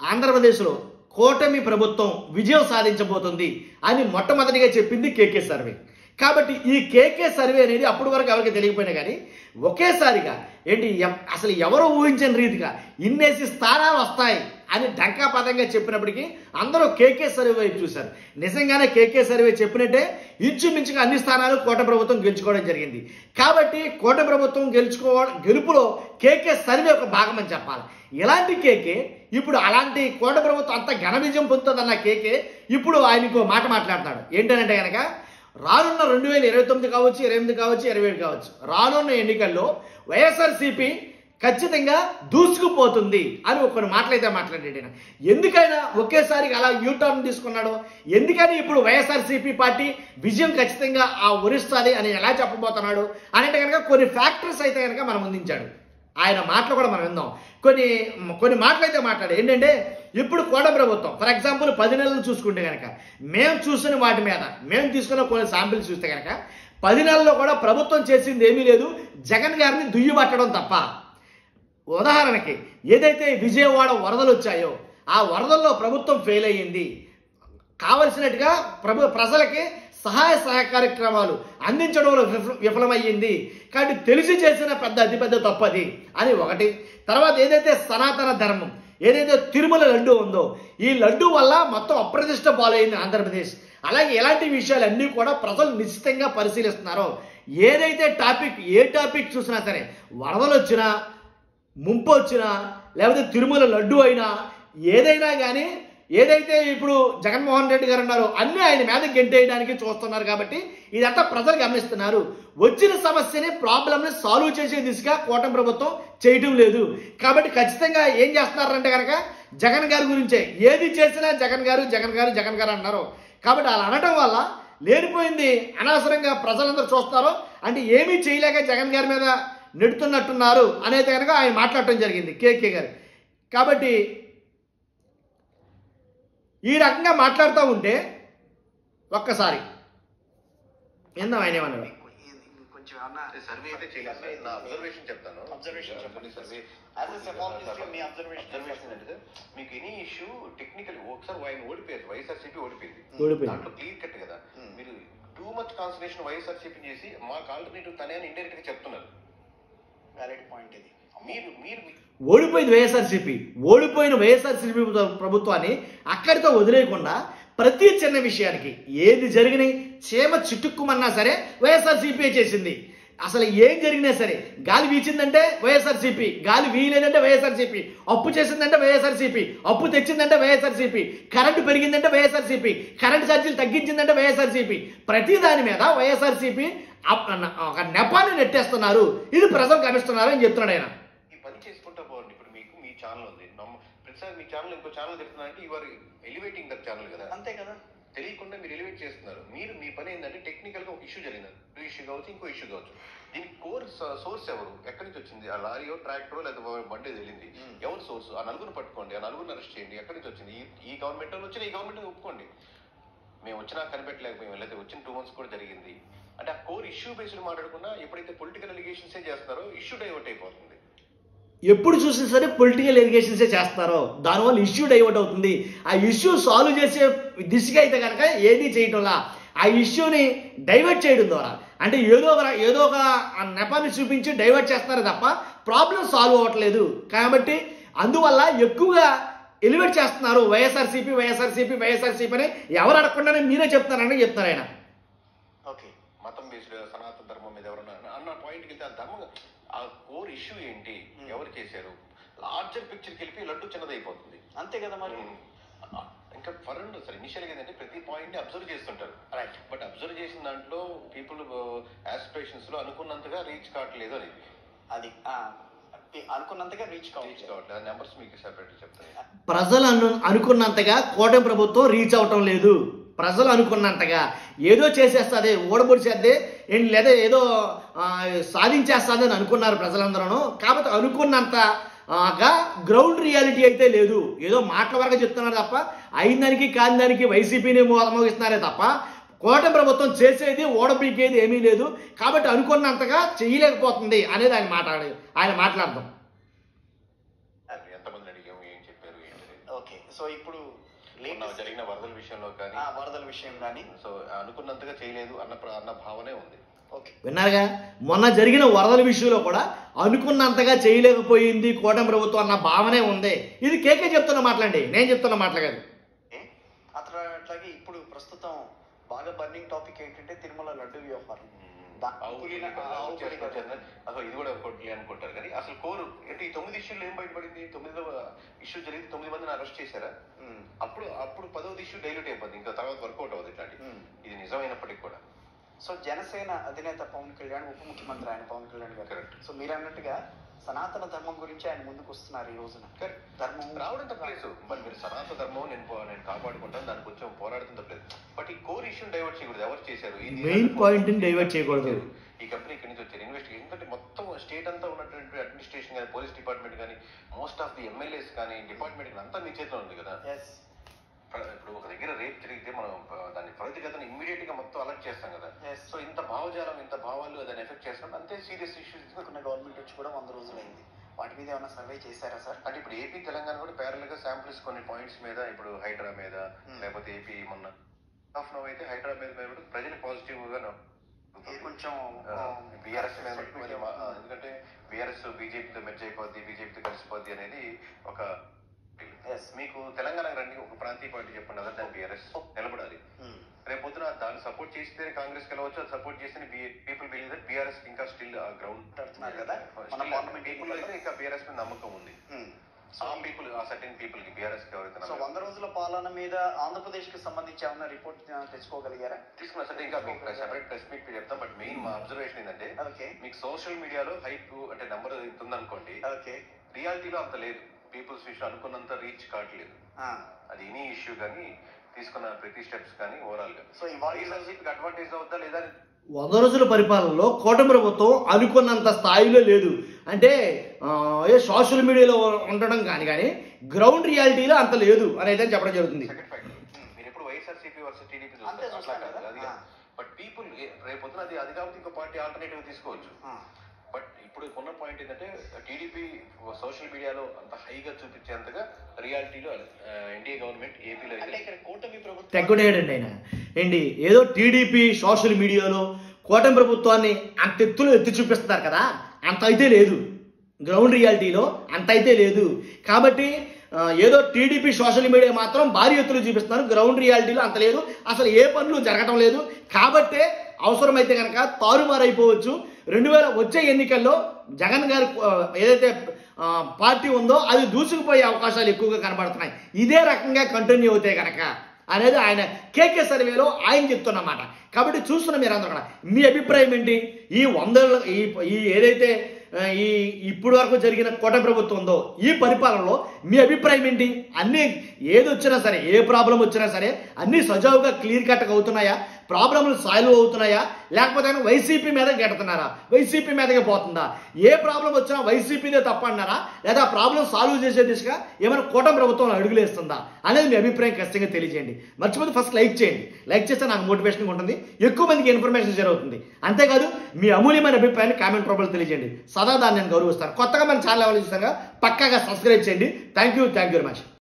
ఆంధ్రప్రదేశ్లో కూటమి ప్రభుత్వం విజయం సాధించబోతుంది అని మొట్టమొదటిగా చెప్పింది కేకే సర్వే. కాబట్టి ఈ కేకే సర్వే అనేది అప్పటి వరకు ఎవరికి తెలియకపోయినా కానీ ఒకేసారిగా ఏంటి అసలు ఎవరు ఊహించని రీతిగా ఇన్నేసి స్థానాలు వస్తాయి అని డంకాపదంగా చెప్పినప్పటికీ అందరూ కేకే సర్వే వైపు చూశారు. నిజంగానే కేకే సర్వే చెప్పినట్టే ఇంచుమించుగా అన్ని స్థానాలు కూటమి ప్రభుత్వం గెలుచుకోవడం జరిగింది. కాబట్టి కూటమి ప్రభుత్వం గెలుపులో కేకే సర్వే ఒక భాగం అని చెప్పాలి. ఇలాంటి కేకే ఇప్పుడు అలాంటి కూటమి ప్రభుత్వం అంత ఘన విజయం పొందుతుందన్న కేకే ఇప్పుడు ఆయనకు మాట మాట్లాడతాడు. ఏంటంటే కనుక రానున్న 2029 కావచ్చు, 28 కావచ్చు, 27 కావచ్చు, రానున్న ఎన్నికల్లో వైఎస్ఆర్సీపీ ఖచ్చితంగా దూసుకుపోతుంది అని కొన్ని మాటలైతే మాట్లాడాడు. ఎందుకైనా ఒకేసారి అలా యూటర్న్ తీసుకున్నాడు, ఎందుకని ఇప్పుడు వైఎస్ఆర్సీపీ పార్టీ విజయం ఖచ్చితంగా వరిస్తుంది అని ఎలా చెప్పబోతున్నాడు అంటే కనుక కొన్ని ఫ్యాక్టర్స్ అయితే కనుక మనం అందించాడు. ఆయన మాటలు కూడా మనం విందాం. కొన్ని మాటలు అయితే మాట్లాడు. ఏంటంటే ఇప్పుడు కూటమి ప్రభుత్వం ఫర్ ఎగ్జాంపుల్ 10 నెలలు చూసుకుంటే కనుక మేము చూసిన వాటి మీద మేము తీసుకున్న కొన్ని శాంపిల్స్ చూస్తే కనుక 10 నెలల్లో కూడా ప్రభుత్వం చేసింది ఏమీ లేదు, జగన్ గారిని దుయ్యబట్టడం తప్ప. ఉదాహరణకి ఏదైతే విజయవాడ వరదలు వచ్చాయో ఆ వరదల్లో ప్రభుత్వం ఫెయిల్ అయ్యింది, కావలసినట్టుగా ప్రజలకి సహాయ కార్యక్రమాలు అందించడంలో విఫలమయ్యింది. కాబట్టి తెలిసి చేసిన అతిపెద్ద తప్పది అని ఒకటి. తర్వాత ఏదైతే సనాతన ధర్మం ఏదైతే తిరుమల లడ్డు ఉందో ఈ లడ్డు వల్ల మొత్తం అప్రతిష్ట పాలైంది ఆంధ్రప్రదేశ్. అలాగే ఇలాంటి విషయాలన్నీ కూడా ప్రజలు నిశ్చితంగా పరిశీలిస్తున్నారో ఏదైతే ఏ టాపిక్ చూసినా సరే వరదలు వచ్చినా ముంపు వచ్చినా లేకపోతే తిరుమల లడ్డు అయినా ఏదైనా కానీ ఏదైతే ఇప్పుడు జగన్మోహన్ రెడ్డి గారు ఉన్నారో అన్నీ ఆయన మీద గెంటేయడానికి చూస్తున్నారు. కాబట్టి ఇదంతా ప్రజలు గమనిస్తున్నారు. వచ్చిన సమస్యని ప్రాబ్లంని సాల్వ్ చేసే దిశగా కూటమి ప్రభుత్వం చేయటం లేదు. కాబట్టి ఖచ్చితంగా ఏం చేస్తున్నారంటే కనుక జగన్ గారి గురించే ఏది చేసినా జగన్ గారు జగన్ గారు జగన్ గారు అన్నారు. కాబట్టి అలా అనటం వల్ల లేనిపోయింది అనవసరంగా ప్రజలందరూ చూస్తారో అంటే ఏమీ చేయలేక జగన్ గారి మీద నెడుతున్నట్టున్నారు అనేది కనుక ఆయన మాట్లాడటం జరిగింది కేకే గారు. కాబట్టి ఈ రకంగా మాట్లాడుతూ ఉంటే ఒక్కసారి ఏందో ఆయన ఏమన్నాడు. కొంచెం సర్వే అయితే చేయలేదు. నా అబ్జర్వేషన్ చెప్తాను. మీకు ఎనీ ఇష్యూ టెక్నికల్ ఒకసారి ఆయన ఓడిపోయారు, వైఎస్ఆర్సీపీ ఓడిపోయింది. దాంట్లో క్లియర్ కట్ కదా. మీరు టూ మచ్ కాన్సన్ట్రేషన్ వైఎస్ఆర్సీపీ చేసి మాకు ఆల్టర్నేటివ్ తనే అని ఇండైరెక్ట్ గా చెప్తున్నారు. వ్యాలిడ్ పాయింట్ ఇది. ఓడిపోయింది వైఎస్ఆర్సీపీ, ఓడిపోయిన వైఎస్ఆర్సీపీ ప్రభుత్వాన్ని అక్కడితో వదిలేయకుండా ప్రతి చిన్న విషయానికి ఏది జరిగినాయి చీమ చిట్టుక్కుమన్నా సరే వైఎస్ఆర్సీపీ చేసింది. అసలు ఏం జరిగినా సరే గాలి వీచిందంటే వైఎస్ఆర్సీపీ, గాలి వీయలేదంటే వైఎస్ఆర్సీపీ, అప్పు చేసిందంటే వైఎస్ఆర్సీపీ, అప్పు తెచ్చిందంటే వైఎస్ఆర్సీపీ, కరెంటు పెరిగిందంటే వైఎస్ఆర్సీపీ, కరెంటు ఛార్జీలు తగ్గించిందంటే వైఎస్ఆర్సీపీ. ప్రతి దాని మీద వైఎస్ఆర్సీపీ ఒక నెపాన్ని నెట్టేస్తున్నారు. ఇది ప్రజలు గమనిస్తున్నారు అని చెప్తున్నాడు ఆయన. ఈ పని చేసుకుంటా పోండి. ఇప్పుడు మీకు మీ ఛానల్ ఉంది, ప్రతిసారి మీ ఛానల్ ఇంకో ఛానల్ తిరుగుతున్నారంటే you are elevating that channel కదా. అంతే కదా, తెలియకుండా మీరు ఎలివేట్ చేస్తున్నారు. మీరు మీ పని ఏంటంటే టెక్నికల్ గా ఒక ఇష్యూ జరిగింది, ఇష్యూ కావచ్చు ఇంకో ఇష్యూ కావచ్చు, దీనికి కోర్ సోర్స్ ఎవరు, ఎక్కడి నుంచి వచ్చింది, ఆ లారీయో ట్రాక్టరో లేదా బండి వెళ్ళింది, ఎవరు సోర్స్, ఆ నలుగురు పట్టుకోండి, ఆ నలుగురిని అరెస్ట్ చేయండి, ఎక్కడి నుంచి వచ్చింది, ఈ గవర్నమెంట్ వచ్చిన ఈ గవర్నమెంట్ ఒప్పుకోండి. మేము వచ్చినా కనిపెట్టలేకపోయాం, లేదా వచ్చిన 2 months కూడా జరిగింది అంటే ఆ కోర్ ఇష్యూ బేస్డ్ మాట్లాడకుండా ఎప్పుడైతే పొలిటికల్ ఎలిగేషన్స్ చేస్తారో ఇష్యూ డైవర్ట్ అయిపోతుంది. ఎప్పుడు చూసినా సరే పొలిటికల్ ఎలిగేషన్సే చేస్తారో దానివల్ల ఇష్యూ డైవర్ట్ అవుతుంది. ఆ ఇష్యూ సాల్వ్ చేసే దిశగా అయితే కనుక ఏది చేయటంలా ఆ ఇష్యూని డైవర్ట్ చేయడం ద్వారా అంటే ఏదో ఒక నెపాన్ని చూపించి డైవర్ట్ చేస్తారు తప్ప ప్రాబ్లం సాల్వ్ అవ్వట్లేదు. కాబట్టి అందువల్ల ఎక్కువగా ఎలివేట్ చేస్తున్నారు వైఎస్ఆర్సీపీ వైఎస్ఆర్సీపీ వైఎస్ఆర్సీపీ అని ఎవరు అడగకుండానే మీరే చెప్తారని చెప్తారు ఆయన. ఓకే, మతం బేస్డ్ సనాతన ధర్మం మీద ఎవరన్నా అన్న పాయింట్కి వెళ్తే ఆ ధర్మం ఆ కోర్ ఇష్యూ ఏంటి, ఎవరు చేశారు, లార్జర్ పిక్చర్కి వెళ్ళి లడ్డు చిన్నదైపోతుంది. అంతే కదా. మరి ఇంకా ఫరెండ్ సార్ ఇనిషియల్ గా ఏంటంటే ప్రతి పాయింట్ ని అబ్జర్వ్ చేస్తుంటారు. రైట్, బట్ అబ్జర్వ్ చేసిన దాంట్లో పీపుల్ ఆస్పిరేషన్స్ లో అనుకున్నంతగా రీచ్ కావట్లేదు అనేది. అది అనుకున్నంతగా రీచ్ కావట్లేదు. నెంబర్స్ మీకు సెపరేట్ చెప్తాను. ప్రజలు అనుకున్నంతగా కూటమి ప్రభుత్వం రీచ్ అవటం లేదు. ప్రజలు అనుకున్నంతగా ఏదో చేసేస్తుంది, ఓడబొడిచేద్దే లేదా ఏదో సాధించేస్తుంది అని అనుకున్నారు ప్రజలందరూ. కాబట్టి అనుకున్నంతగా గ్రౌండ్ రియాలిటీ అయితే లేదు. ఏదో మాటల వరకు చెప్తున్నారు తప్ప అయిన కాని దానికి వైసీపీని మోగిస్తున్నారే తప్ప కూటమి ప్రభుత్వం చేసేది ఓడబీకేది ఏమీ లేదు. కాబట్టి అనుకున్నంతగా చేయలేకపోతుంది అనేది ఆయన మాట్లాడదాం. ఎంతమంది అడిగాము, ఏం చెప్పారు, ఓకే. సో ఇప్పుడు జరిగిన వరదల విషయంలో కానీ వరదల విషయం కానీ సో అనుకున్నంతగా చేయలేదు అన్న భావనే ఉంది. ఓకే. విన్నారుగా, మొన్న జరిగిన వరదల విషయంలో కూడా అనుకున్నంతగా చేయలేకపోయింది కూటమి ప్రభుత్వం అన్న భావనే ఉంది. ఇది కేకే చెప్తున్న మాటలండి, నేను చెప్తున్న మాటలు కాదు. అట్లాగే ఇప్పుడు ప్రస్తుతం బాగా బర్నింగ్ టాపిక్ ఏంటంటే తిరుమల లడ్డు వ్యవహారం. అసలు ఇది కూడా ఒకటి అనుకుంటారు కానీ అసలు కోరు అంటే ఈ 9 ఇష్యూలు ఏం బయటపడింది? 9వ ఇష్యూ జరిగింది, 9 మందిని అరెస్ట్ చేశారా? అప్పుడు 10వ ఇష్యూ డైల్యూట్ అయిపోద్ది, ఇంకా తర్వాత వర్కౌట్ అవ్వదు ఇట్లాంటి. ఇది నిజమైనప్పటికీ కూడా సో జనసేన అధినేత పవన్ కళ్యాణ్, ఉప ముఖ్యమంత్రి ఆయన పవన్ కళ్యాణ్ గారు, కరెక్ట్. సో మీరు అన్నట్టుగా సనాతన ధర్మం గురించి ఆయన ముందుకు వస్తున్నారు ఈ రోజున. ధర్మం రావడం తప్పలేదు, బట్ మీరు సనాతన ధర్మం నేను కాపాడుకుంటాను, దానికి కొంచెం పోరాడటం తప్పలేదు. బట్ ఈ కోర్ ఇష్యూని డైవర్ట్ చేయకూడదు. ఎవరు చేశారు? మెయిన్ పాయింట్ డైవర్ట్ చేయకూడదు. ఈ కంపెనీ ఇక్కడి నుంచి వచ్చారు ఇన్వెస్టిగేషన్. ఎందుకంటే మొత్తం స్టేట్ అంతా ఉన్నటువంటి అడ్మినిస్ట్రేషన్ కానీ, పోలీస్ డిపార్ట్మెంట్ కానీ, మోస్ట్ ఆఫ్ ది ఎమ్మెల్యేస్ కానీ, డిపార్ట్మెంట్ అంతా మీ చేతిలో ఉంది కదా. ఇప్పుడు ఒక దగ్గర రేప్ జరిగితే మనం దాన్ని త్వరితగతిన ఇమ్మీడియట్ గా మొత్తం అలర్ట్ చేస్తాం కదా. సో ఇంత భావజాలం, ఇంత భావాలు దాన్ని ఎఫెక్ట్ చేస్తాం, అంతే సీరియస్ ఇష్యూస్. గవర్నమెంట్ వచ్చి కూడా 100 రోజులైంది. వాటి మీద ఏమైనా సర్వే చేశారా సార్? అంటే ఇప్పుడు ఏపీ, తెలంగాణ కూడా ప్యారల్ గా శాంపుల్స్ కొన్ని పాయింట్స్ మీద, ఇప్పుడు హైడ్రా మీద, లేకపోతే ఏపీ మొన్న ఆఫ్ నో అయితే హైడ్రా మీద కూడా ప్రజలు పాజిటివ్ గా కొంచెం బీఆర్ఎస్ మీద, ఎందుకంటే బీఆర్ఎస్ బీజేపీతో మెర్జ్ అయిపోద్ది, బీజేపీతో కలిసిపోద్ది అనేది ఒక. మీకు తెలంగాణకు రండి, ఒక ప్రాంతీయ పార్టీ చెప్పండి, అదే దాని బీఆర్ఎస్ నిలబడాలి. రేపు పొద్దున దాన్ని సపోర్ట్ చేస్తే కాంగ్రెస్ వెళ్ళవచ్చు, అది సపోర్ట్ చేస్తే పీపుల్ బిలీవ్ దట్ బీఆర్ఎస్ ఇంకా స్టిల్ గ్రౌండ్ అంటున్నారు కదా. పీపుల్ అయితే ఇంకా బీఆర్ఎస్ మీద నమ్మకం ఉంది. పీపుల్, ఆ సర్టెన్ పీపుల్ కి బీఆర్ఎస్ కి ఎవరైతే 100 రోజుల పాలన మీద ఆంధ్రప్రదేశ్ కి సంబంధించి ఏమన్నా రిపోర్ట్ తెచ్చుకోగలిగారా? తీసుకున్నా సార్, ఇంకా మీకు సెపరేట్ ప్రెస్ మీట్ చెప్తాం. బట్ మెయిన్ మా అబ్జర్వేషన్ ఏంటంటే, మీకు సోషల్ మీడియాలో హైప్ అంటే నెంబర్ ఉందనుకోండి, రియాలిటీలో అంత లేదు. పీపుల్స్ విషయం అనుకున్నంత రీచ్ కావట్లేదు. అది ఎనీ ఇష్యూ కానీ, తీసుకున్న ప్రతి స్టెప్స్ కానీ ఓవరాల్ గా. సో రిలేషన్షిప్ అడ్వాంటేజ్ అవుతా లేదా? 100 రోజుల పరిపాలనలో కూటమి ప్రభుత్వం అనుకున్నంత స్థాయిలో లేదు. అంటే సోషల్ మీడియాలో ఉండడం కానీ గ్రౌండ్ రియాలిటీలో అంత లేదు అనేది చెప్పడం జరుగుతుంది. మీరు ఎప్పుడు YSRCP versus TDP but people రేపు పొద్దున అది కాబట్టి ఇంకో పార్టీ ఆల్టర్నేటివ్ తీసుకోవచ్చు. బట్ ఇప్పుడు ఉన్న పాయింట్ ఏంటంటే, టీడీపీ సోషల్ మీడియాలో అంత హైగా చూపించేంతగా రియాలిటీలో ఎన్డీఏ గవర్నమెంట్ ఏపీలో తెగ్గుడేడండి ఆయన. ఏంటి ఏదో టీడీపీ సోషల్ మీడియాలో కూటమి ప్రభుత్వాన్ని అంత ఎత్తులో ఎత్తి చూపిస్తున్నారు కదా, అంత అయితే లేదు. గ్రౌండ్ రియాలిటీలో అంత అయితే లేదు. కాబట్టి ఏదో టీడీపీ సోషల్ మీడియా మాత్రం భారీ ఎత్తులో చూపిస్తున్నారు, గ్రౌండ్ రియాలిటీలో అంత లేదు. అసలు ఏ పనులు జరగటం లేదు. కాబట్టే అవసరమైతే కనుక తారుమారైపోవచ్చు. 2000 వచ్చే ఎన్నికల్లో జగన్ గారి ఏదైతే పార్టీ ఉందో అది దూసుకుపోయే అవకాశాలు ఎక్కువగా కనబడుతున్నాయి. ఇదే రకంగా కంటిన్యూ అవుతాయి కనుక అనేది ఆయన కేకే సర్వేలో ఆయన చెప్తున్నమాట. కాబట్టి చూస్తున్న మీరందరూ కూడా మీ అభిప్రాయం ఏంటి? ఈ 100 ఈ ఏదైతే ఇప్పుడు వరకు జరిగిన కూటమి ప్రభుత్వం ఉందో ఈ పరిపాలనలో మీ అభిప్రాయం ఏంటి? అన్నీ ఏది వచ్చినా సరే, ఏ ప్రాబ్లం వచ్చినా సరే అన్నీ సజావుగా క్లియర్ కట్గా అవుతున్నాయా? ప్రాబ్లంలు సాల్వ్ అవుతున్నాయా? లేకపోతే వైసీపీ మీద గెడుతున్నారా? వైసీపీ మీదకి పోతుందా? ఏ ప్రాబ్లం వచ్చినా వైసీపీదే తప్ప అన్నారా? లేదా ప్రాబ్లం సాల్వ్ చేసే దిశగా ఏమైనా కూటమి ప్రభుత్వం అడుగులేస్తుందా అనేది మీ అభిప్రాయం ఖచ్చితంగా తెలియజేయండి. మర్చిపోతే ఫస్ట్ లైక్ చేయండి. లైక్ చేస్తే నాకు మోటివేషన్గా ఉంటుంది, ఎక్కువ మందికి ఇన్ఫర్మేషన్ జరుగుతుంది. అంతేకాదు మీ అమూల్యమైన అభిప్రాయాన్ని కామెంట్ రూపంలో తెలియజేయండి. సదా దాన్ని నేను గౌరవిస్తాను. కొత్తగా మన ఛానల్ ఎవరు చూస్తారుగా పక్కాగా సబ్స్క్రైబ్ చేయండి. Thank you very much.